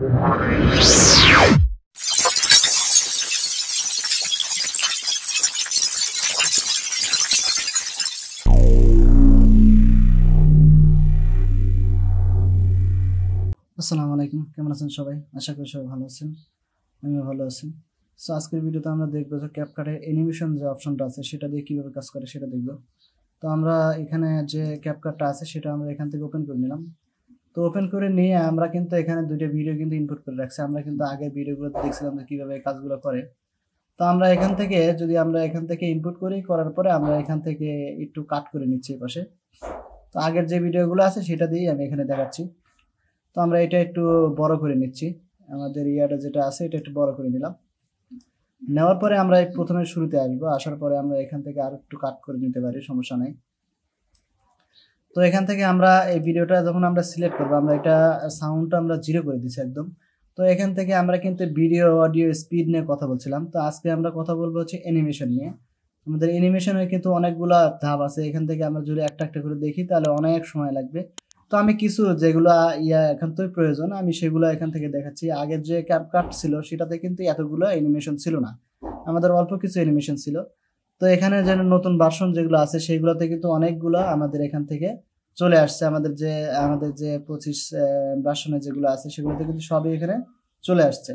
আসসালামু আলাইকুম, কেমন আছেন সবাই? আশা করি সবাই ভালো আছেন, আমিও ভালো আছি। সো আজকের ভিডিওতে আমরা দেখবো যে ক্যাপকাটে অ্যানিমেশন যে অপশনটা আছে সেটা দিয়ে কীভাবে কাজ করে সেটা দেখব। তো আমরা এখানে যে ক্যাপকাটটা আছে সেটা আমরা এখান থেকে ওপেন করে নিলাম। তো ওপেন করে নিয়ে আমরা কিন্তু এখানে দুইটা ভিডিও কিন্তু ইনপুট করে রাখছি। আমরা কিন্তু আগের ভিডিওগুলোতে দেখছিলাম যে কীভাবে কাজগুলো করে। তো আমরা এখান থেকে ইনপুট করি, করার পরে আমরা এখান থেকে একটু কাট করে নিচ্ছি এই পাশে। তো আগের যে ভিডিওগুলো আছে সেটা দিয়েই আমি এখানে দেখাচ্ছি। তো আমরা এটা একটু বড় করে নিচ্ছি, আমাদের ইয়াটা যেটা আছে এটা একটু বড় করে নিলাম। নেওয়ার পরে আমরা প্রথমে শুরুতে আসবো, আসার পরে আমরা এখান থেকে আর একটু কাট করে নিতে পারি, সমস্যা নাই। তো এখান থেকে আমরা এই ভিডিওটা যখন আমরা সিলেক্ট করবো, আমরা এটা সাউন্ডটা আমরা 0 করে দিচ্ছি একদম। তো এখান থেকে আমরা কিন্তু ভিডিও অডিও স্পিড নিয়ে কথা বলছিলাম, তো আজকে আমরা কথা বলবো হচ্ছে অ্যানিমেশন নিয়ে। আমাদের অ্যানিমেশনের কিন্তু অনেকগুলা ধাপ আছে, এখান থেকে আমরা যদি একটা একটা করে দেখি তাহলে অনেক সময় লাগবে। তো আমি কিছু যেগুলা এখান থেকে প্রয়োজন আমি সেগুলো এখান থেকে দেখাচ্ছি। আগের যে ক্যাপকাট ছিল সেটাতে কিন্তু এতগুলো অ্যানিমেশন ছিল না, আমাদের অল্প কিছু অ্যানিমেশন ছিল। তো এখানে যে নতুন ভার্সন যেগুলো আছে সেগুলোতে কিন্তু অনেকগুলো আমাদের এখান থেকে চলে আসছে। আমাদের যে 25 ভার্সনে যেগুলো আছে সেগুলোতে কিন্তু সবই এখানে চলে আসছে।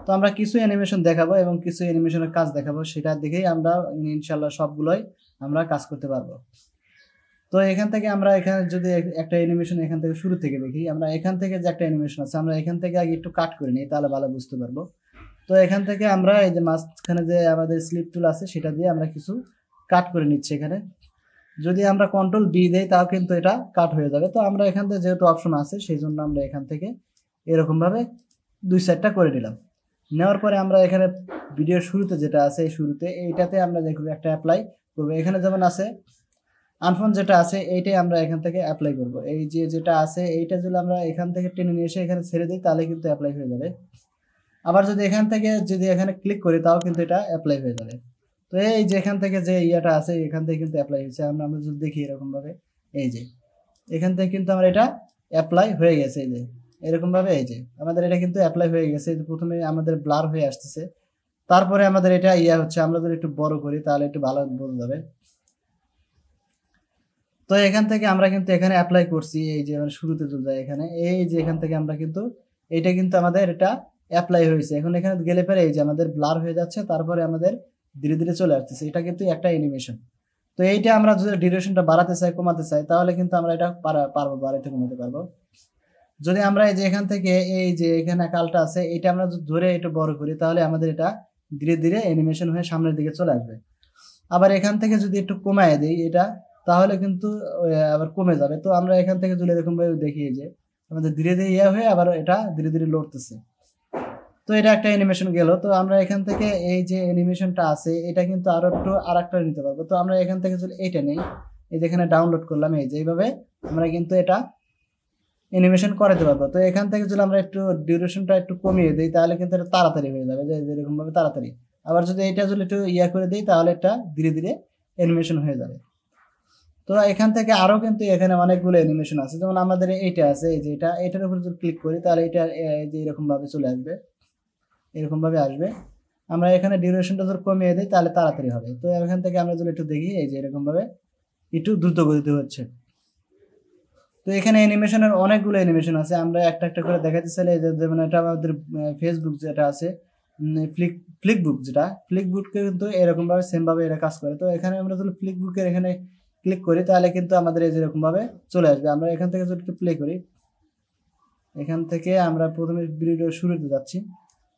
তো আমরা কিছু অ্যানিমেশন দেখাবো এবং কিছু অ্যানিমেশনের কাজ দেখাবো, সেটা দেখেই আমরা ইনশাল্লাহ সবগুলোই আমরা কাজ করতে পারবো। তো এখান থেকে আমরা এখানে যদি একটা অ্যানিমেশন এখান থেকে শুরু থেকে দেখি, আমরা এখান থেকে যে একটা অ্যানিমেশন আছে আমরা এখান থেকে আগে একটু কাট করে নিই, তাহলে ভালো বুঝতে পারবো। তো এখান থেকে আমরা এই যে মাঝখানে যে আমাদের স্লিপ টুল আছে সেটা দিয়ে আমরা কিছু কাট করে নিচ্ছি। এখানে যদি আমরা কন্ট্রোল বি দেই তাও কিন্তু এটা কাট হয়ে যাবে। তো আমরা এখান থেকে যেহেতু অপশন আছে সেই জন্য আমরা এখান থেকে এরকমভাবে দুই সাইডটা করে নিলাম। নেওয়ার পরে আমরা এখানে ভিডিওর শুরুতে যেটা আছে এই শুরুতে এইটাতে আমরা দেখব একটা অ্যাপ্লাই করবো। এখানে যেমন আছে আনফোন যেটা আছে এইটাই আমরা এখান থেকে অ্যাপ্লাই করব। এই যে যেটা আছে এইটা যদি আমরা এখান থেকে টেনে নিয়ে এসে এখানে ছেড়ে দিই তাহলে কিন্তু অ্যাপ্লাই হয়ে যাবে। আবার যদি এখানে ক্লিক করি তাও কিন্তু এটা অ্যাপ্লাই হয়ে যাবে। তো এই যে এখান থেকে যে ইয়াটা আছে এখান থেকে কিন্তু অ্যাপ্লাই হয়েছে। আমরা যদি দেখি এরকমভাবে এই যে এখান থেকে কিন্তু আমার এটা অ্যাপ্লাই হয়ে গেছে। এই যে এরকমভাবে এই যে আমাদের এটা কিন্তু অ্যাপ্লাই হয়ে গেছে। প্রথমে আমাদের ব্লার হয়ে আসতেছে, তারপরে আমাদের এটা হচ্ছে। আমরা যদি একটু বড় করি তাহলে একটু ভালো বোঝা যাবে। তো এখান থেকে আমরা কিন্তু এখানে অ্যাপ্লাই করছি, এই যে শুরুতে চলে যায় এখানে, এই যে এখান থেকে আমরা কিন্তু এটা কিন্তু আমাদের এটা অ্যাপ্লাই হয়েছে। এখন এখানে গেলে পরে এই যে আমাদের ব্লার হয়ে যাচ্ছে, তারপরে আমাদের ধীরে ধীরে চলে আসতেছে। এটা কিন্তু একটা অ্যানিমেশন। তো এইটা আমরা যদি ডিউরেশনটা বাড়াতে চাই কমাতে চাই তাহলে কিন্তু আমরা এটা পারবো, বাড়াতে কমাতে পারবো। যদি আমরা এই যে এখান থেকে এই যে এখানে কালটা আছে এটা আমরা যদি ধরে একটু বড় করি তাহলে আমাদের এটা ধীরে ধীরে অ্যানিমেশন হয়ে সামনের দিকে চলে আসবে। আবার এখান থেকে যদি একটু কমায় দিই এটা তাহলে কিন্তু আবার কমে যাবে। তো আমরা এখান থেকে যদি এরকম ভাবে দেখি যে আমাদের ধীরে ধীরে হয়ে আবার এটা ধীরে ধীরে লড়তেছে। তো এটা একটা অ্যানিমেশন গেল। তো আমরা এখান থেকে এই যে অ্যানিমেশনটা আছে এটা কিন্তু আরো একটু আরেকটা নিতে পারবো। তো আমরা এখান থেকে যদি এটা নেই, এই যে এখানে ডাউনলোড করলাম, এই যে এইভাবে আমরা কিন্তু এটা অ্যানিমেশন করাতে পারবো। তো এখান থেকে যদি আমরা একটু ডিউরেশনটা একটু কমিয়ে দিই তাহলে কিন্তু এটা তাড়াতাড়ি হয়ে যাবে, যে এরকম ভাবে তাড়াতাড়ি। আবার যদি এটা যদি একটু করে দিই তাহলে এটা ধীরে ধীরে অ্যানিমেশন হয়ে যাবে। তো এখান থেকে আরো কিন্তু এখানে অনেকগুলো অ্যানিমেশন আছে, যেমন আমাদের এইটা আছে, এই যে এটার উপর যদি ক্লিক করি তাহলে এটা যে এরকম ভাবে চলে আসবে, এরকম ভাবে আসবে। আমরা এখানে ডিউরেশনটা যদি কমিয়ে দিই তাহলে তাড়াতাড়ি হবে। তো এখান থেকে আমরা যদি একটু দেখি এই যে এরকম ভাবে একটু দ্রুত গতিতে হচ্ছে। তো এখানে অ্যানিমেশনের অনেকগুলো অ্যানিমেশন আছে, আমরা একটা একটা করে দেখাতে চাইলে যেমন এটা আমাদের ফেসবুক যেটা আছে ফ্লিকবুক, যেটা ফ্লিকবুককে কিন্তু এরকম ভাবে সেম ভাবে এটা কাজ করে। তো এখানে আমরা যদি ফ্লিকবুকের এখানে ক্লিক করি তাহলে কিন্তু আমাদের এই যেরকম ভাবে চলে আসবে। আমরা এখান থেকে যদি একটু প্লে করি, এখান থেকে আমরা প্রথমে ভিডিও শুরুতে যাচ্ছি,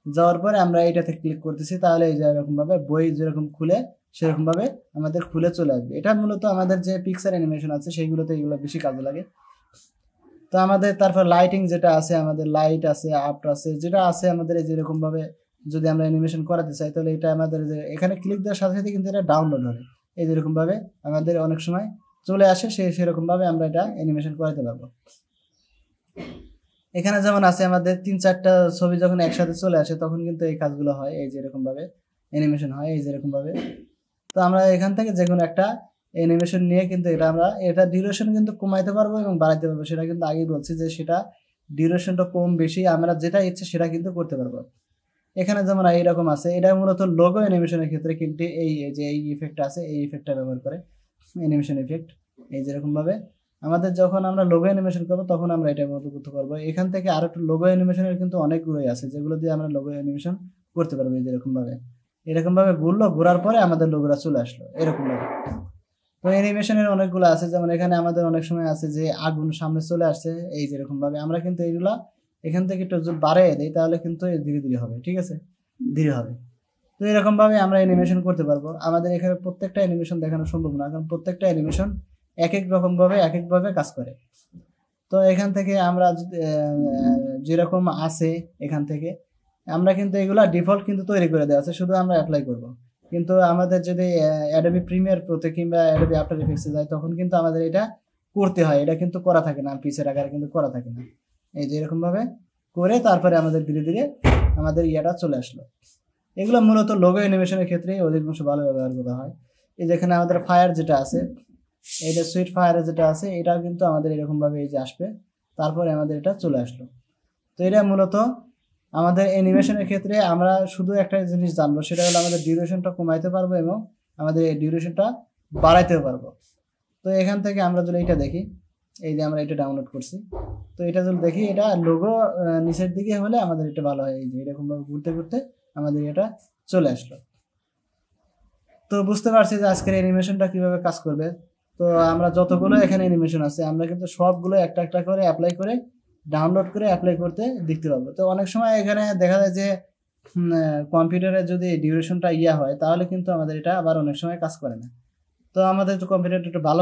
যাওয়ার পরে আমরা এটাতে ক্লিক করতেছি তাহলে এই যে এরকম ভাবে বই যেরকম খুলে সেরকম ভাবে আমাদের খুলে চলে আসবে। এটা মূলত আমাদের যে পিকচার অ্যানিমেশন আছে সেইগুলোতে এগুলো বেশি কাজে লাগে। তো আমাদের তারপর লাইটিং যেটা আছে, আমাদের লাইট আছে, আর্ট আছে, যেটা আছে আমাদের এই যেরকম ভাবে যদি আমরা অ্যানিমেশন করাতে চাই তাহলে এটা আমাদের যে এখানে ক্লিক দেওয়ার সাথে সাথে কিন্তু এটা ডাউনলোড হবে। এই যেরকম ভাবে আমাদের অনেক সময় চলে আসে, সেরকম ভাবে আমরা এটা অ্যানিমেশন করাতে পারবো। এখানে যেমন আছে আমাদের 3-4টা ছবি যখন একসাথে চলে আসে তখন কিন্তু এই কাজগুলো হয়, এই যেরকম ভাবে অ্যানিমেশন হয় এই যেরকম ভাবে। তো আমরা এখান থেকে যে কোনো একটা অ্যানিমেশন নিয়ে কিন্তু এটা ডিউরেশন কিন্তু কমাইতে পারবো এবং বাড়াইতে পারবো। সেটা কিন্তু আগেই বলছি যে সেটা ডিউরেশনটা কম বেশি আমরা যেটা ইচ্ছে সেটা কিন্তু করতে পারবো। এখানে যেমন এইরকম আছে, এটা মূলত লোগো অ্যানিমেশনের ক্ষেত্রে কিন্তু এই যে এই ইফেক্ট আছে এই ইফেক্টটা ব্যবহার করে, অ্যানিমেশন ইফেক্ট। এই যেরকমভাবে আমাদের যখন আমরা লোগো অ্যানিমেশন করবো তখন আমরা এটা মতো করতে পারবো। এখান থেকে আরো একটু লোগো অ্যানিমেশনের কিন্তু অনেকগুলোই আছে যেগুলো দিয়ে আমরা লোগো অ্যানিমেশন করতে পারবো। এই যেরকমভাবে এরকমভাবে ঘুরলো, ঘোরার পরে আমাদের লোগোটা চলে আসলো এরকমভাবে। তো অ্যানিমেশনের অনেকগুলো আছে, যেমন এখানে আমাদের অনেক সময় আছে যে আগুন সামনে চলে আসছে, এই যেরকম ভাবে আমরা কিন্তু এইগুলা এখান থেকে একটু যদি বাড়িয়ে দিই তাহলে কিন্তু ধীরে ধীরে হবে, ঠিক আছে, ধীরে হবে। তো এরকম ভাবে আমরা অ্যানিমেশন করতে পারবো। আমাদের এখানে প্রত্যেকটা অ্যানিমেশন দেখানো সম্ভব না, কারণ প্রত্যেকটা অ্যানিমেশন এক এক রকম ভাবে এক এক ভাবে কাজ করে। তো এখান থেকে আমরা যেরকম আছে এখান থেকে আমরা কিন্তু এগুলা ডিফল্ট কিন্তু তৈরি করে দেওয়া আছে, শুধু আমরা অ্যাপ্লাই করব। কিন্তু আমাদের যদি অ্যাডোবি প্রিমিয়ার প্রোতে কিংবা অ্যাডোবি আফটার ইফেক্টসে যায় তখন কিন্তু আমাদের এটা করতে হয়, এটা কিন্তু করা থাকে না, পিসের আকারে কিন্তু করা থাকে না। এই যে এরকম ভাবে করে তারপরে আমাদের ধীরে ধীরে আমাদের ইয়েটা চলে আসলো। এগুলো মূলত লোগো অ্যানিমেশনের ক্ষেত্রে অধিকাংশ ভালো ব্যবহার করা হয়। এই যেখানে আমাদের ফায়ার যেটা আছে, এইটা সুইট ফায়ারে যেটা আছে, এটাও কিন্তু আমাদের এরকম ভাবে এই যে আসবে, তারপরে আমাদের এটা চলে আসলো। তো এটা মূলত আমাদের অ্যানিমেশনের ক্ষেত্রে আমরা শুধু একটা জিনিস জানবো, সেটা হলো আমাদের ডিউরেশনটা কমাইতে পারবো এবং আমাদের ডিউরেশনটা বাড়াইতেও পারবো। তো এখান থেকে আমরা যদি এটা দেখি, এই যে আমরা এটা ডাউনলোড করছি, তো এটা যদি দেখি এটা লোগো নিচের দিকে হলে আমাদের এটা ভালো হয়। এই যে এরকমভাবে ঘুরতে ঘুরতে আমাদের এটা চলে আসলো। তো বুঝতে পারছি যে আজকের অ্যানিমেশনটা কিভাবে কাজ করবে। তো আমরা যতগুলো এখানে অ্যানিমেশন আছে আমরা কিন্তু সবগুলো একটা একটা করে অ্যাপ্লাই করে ডাউনলোড করে অ্যাপ্লাই করতে দেখতে পাবো। তো অনেক সময় এখানে দেখা যায় যে কম্পিউটারে যদি ডিউরেশনটা হয় তাহলে কিন্তু আমাদের এটা আবার অনেক সময় কাজ করে না। তো আমাদের তো কম্পিউটারটা একটু ভালো